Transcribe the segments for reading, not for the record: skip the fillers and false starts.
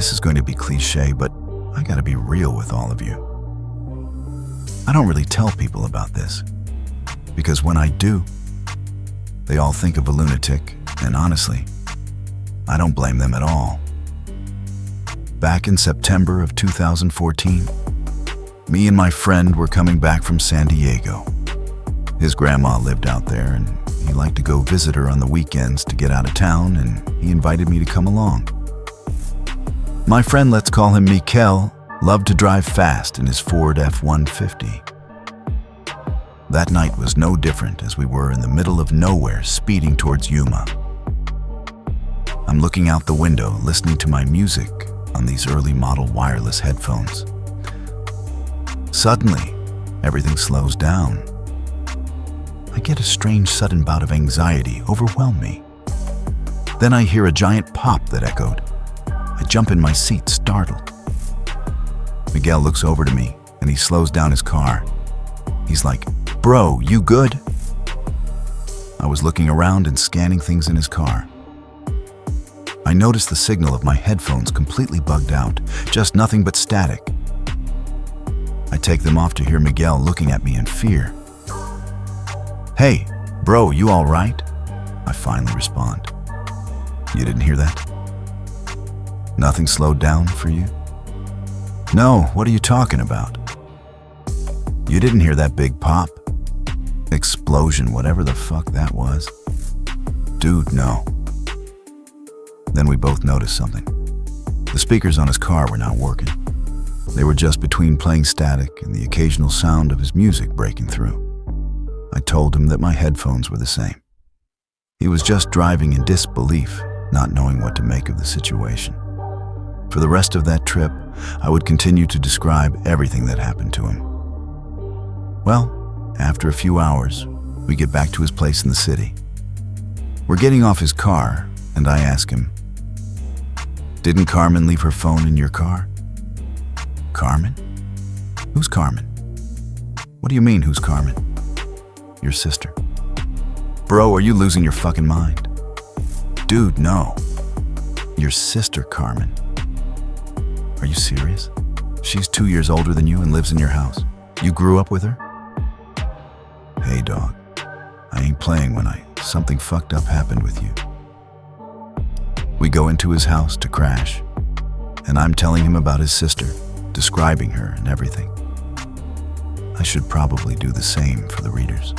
this is going to be cliche, but I gotta be real with all of you. I don't really tell people about this, because when I do, they all think of a lunatic, and honestly, I don't blame them at all. Back in September of 2014, me and my friend were coming back from San Diego. His grandma lived out there, and he liked to go visit her on the weekends to get out of town, and he invited me to come along. My friend, let's call him Mikel, loved to drive fast in his Ford F-150. That night was no different, as we were in the middle of nowhere speeding towards Yuma. I'm looking out the window, listening to my music on these early model wireless headphones. Suddenly, everything slows down. I get a strange sudden bout of anxiety overwhelm me. Then I hear a giant pop that echoed. I jump in my seat, startled. Miguel looks over to me, and he slows down his car. He's like, "Bro, you good?" I was looking around and scanning things in his car. I noticed the signal of my headphones completely bugged out, just nothing but static. I take them off to hear Miguel looking at me in fear. "Hey, bro, you all right?" I finally respond. "You didn't hear that? Nothing slowed down for you?" "No, what are you talking about? You didn't hear that big pop? Explosion, whatever the fuck that was?" "Dude, no." Then we both noticed something. The speakers on his car were not working. They were just between playing static and the occasional sound of his music breaking through. I told him that my headphones were the same. He was just driving in disbelief, not knowing what to make of the situation. For the rest of that trip, I would continue to describe everything that happened to him. Well, after a few hours, we get back to his place in the city. We're getting off his car, and I ask him, "Didn't Carmen leave her phone in your car?" "Carmen? Who's Carmen?" "What do you mean, who's Carmen?" "Your sister." "Bro, are you losing your fucking mind?" "Dude, no." "Your sister, Carmen. Are you serious? She's 2 years older than you and lives in your house. You grew up with her?" "Hey, dog, I ain't playing when something fucked up happened with you." We go into his house to crash, and I'm telling him about his sister, describing her and everything. I should probably do the same for the readers.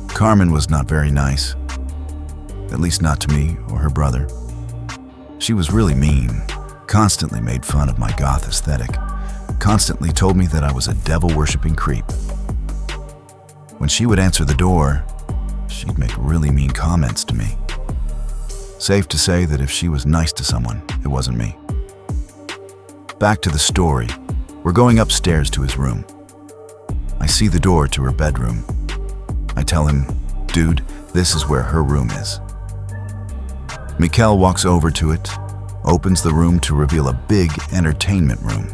Carmen was not very nice, at least not to me or her brother. She was really mean, constantly made fun of my goth aesthetic, constantly told me that I was a devil-worshipping creep. When she would answer the door, she'd make really mean comments to me. Safe to say that if she was nice to someone, it wasn't me. Back to the story. We're going upstairs to his room. I see the door to her bedroom. I tell him, "Dude, this is where her room is." Mikel walks over to it, opens the room to reveal a big entertainment room.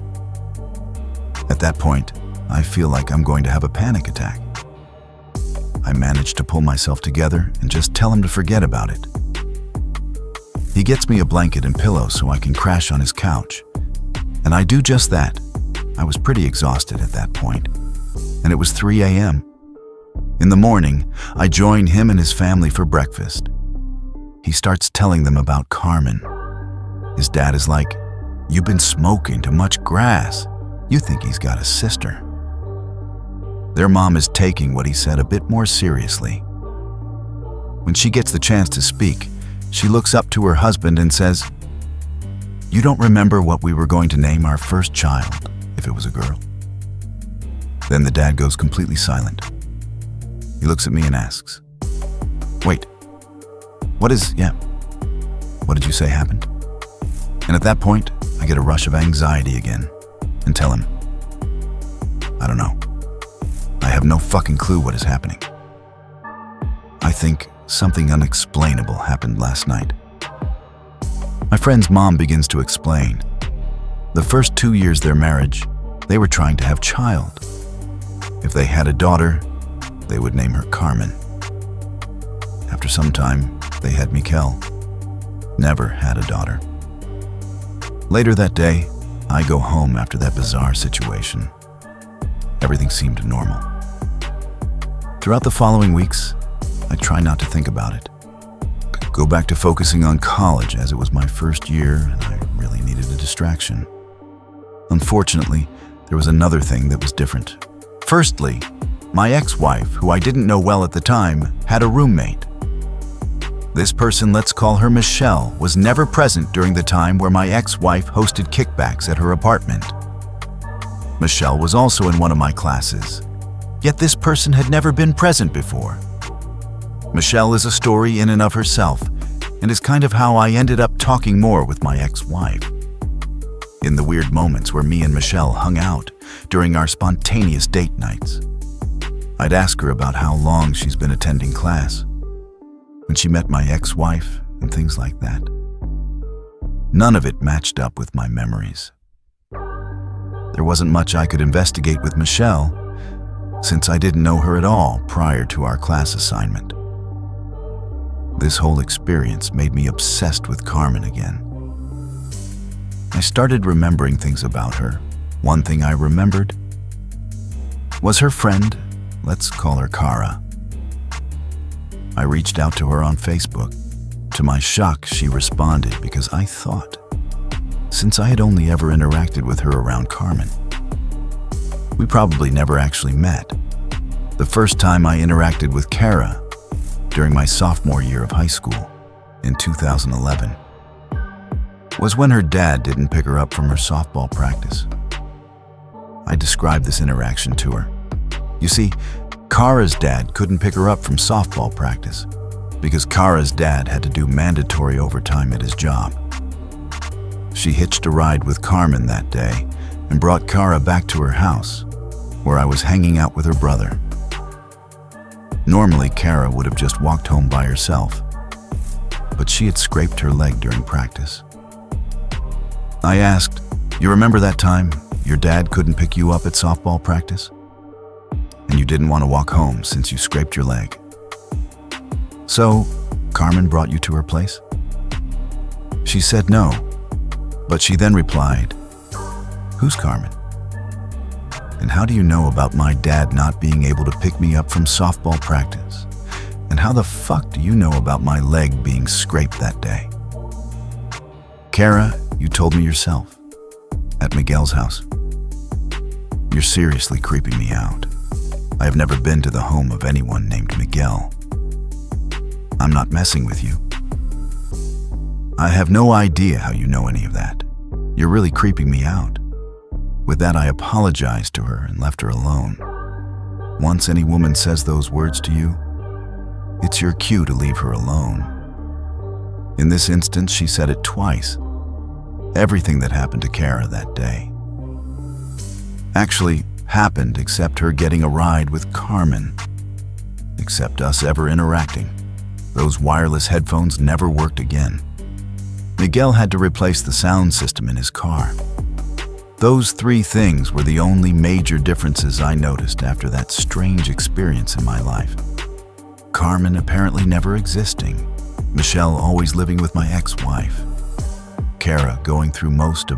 At that point, I feel like I'm going to have a panic attack. I manage to pull myself together and just tell him to forget about it. He gets me a blanket and pillow so I can crash on his couch. And I do just that. I was pretty exhausted at that point, and it was 3 a.m. In the morning, I join him and his family for breakfast. He starts telling them about Carmen. His dad is like, "You've been smoking too much grass. You think he's got a sister." Their mom is taking what he said a bit more seriously. When she gets the chance to speak, she looks up to her husband and says, "You don't remember what we were going to name our first child, if it was a girl?" Then the dad goes completely silent. He looks at me and asks, "Wait, what did you say happened?" And at that point, I get a rush of anxiety again and tell him, "I don't know. I have no fucking clue what is happening. I think something unexplainable happened last night." My friend's mom begins to explain. The first 2 years of their marriage, they were trying to have a child. If they had a daughter, they would name her Carmen. After some time, they had Mikel. Never had a daughter. Later that day, I go home after that bizarre situation. Everything seemed normal. Throughout the following weeks, I try not to think about it. Go back to focusing on college as it was my first year and I really needed a distraction. Unfortunately, there was another thing that was different. Firstly, my ex-wife, who I didn't know well at the time, had a roommate. This person, let's call her Michelle, was never present during the time where my ex-wife hosted kickbacks at her apartment. Michelle was also in one of my classes, yet this person had never been present before. Michelle is a story in and of herself, and is kind of how I ended up talking more with my ex-wife. In the weird moments where me and Michelle hung out during our spontaneous date nights, I'd ask her about how long she's been attending class, when she met my ex-wife, and things like that. None of it matched up with my memories. There wasn't much I could investigate with Michelle, since I didn't know her at all prior to our class assignment. This whole experience made me obsessed with Carmen again. I started remembering things about her. One thing I remembered was her friend, let's call her Kara. I reached out to her on Facebook. To my shock, she responded because I thought, since I had only ever interacted with her around Carmen, we probably never actually met. The first time I interacted with Kara during my sophomore year of high school in 2011 was when her dad didn't pick her up from her softball practice. I described this interaction to her. You see, Kara's dad couldn't pick her up from softball practice because Kara's dad had to do mandatory overtime at his job. She hitched a ride with Carmen that day and brought Kara back to her house, where I was hanging out with her brother. Normally, Kara would have just walked home by herself, but she had scraped her leg during practice. I asked, "You remember that time your dad couldn't pick you up at softball practice? And you didn't want to walk home since you scraped your leg. So, Carmen brought you to her place?" She said no, but she then replied, "Who's Carmen? And how do you know about my dad not being able to pick me up from softball practice? And how the fuck do you know about my leg being scraped that day?" "Kara, you told me yourself, at Miguel's house. You're seriously creeping me out. I have never been to the home of anyone named Miguel. I'm not messing with you. I have no idea how you know any of that. You're really creeping me out." With that, I apologized to her and left her alone. Once any woman says those words to you, it's your cue to leave her alone. In this instance, she said it twice. Everything that happened to Kara that day actually happened except her getting a ride with Carmen, except us ever interacting. Those wireless headphones never worked again. Miguel had to replace the sound system in his car. Those three things were the only major differences I noticed after that strange experience in my life. Carmen apparently never existing, Michelle always living with my ex-wife, Kara going through most of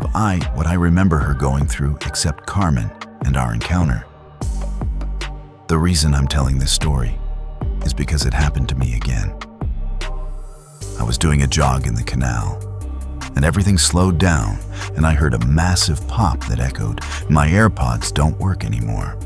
what I remember her going through except Carmen and our encounter. The reason I'm telling this story is because it happened to me again. I was doing a jog in the canal, and everything slowed down, and I heard a massive pop that echoed, "My AirPods don't work anymore."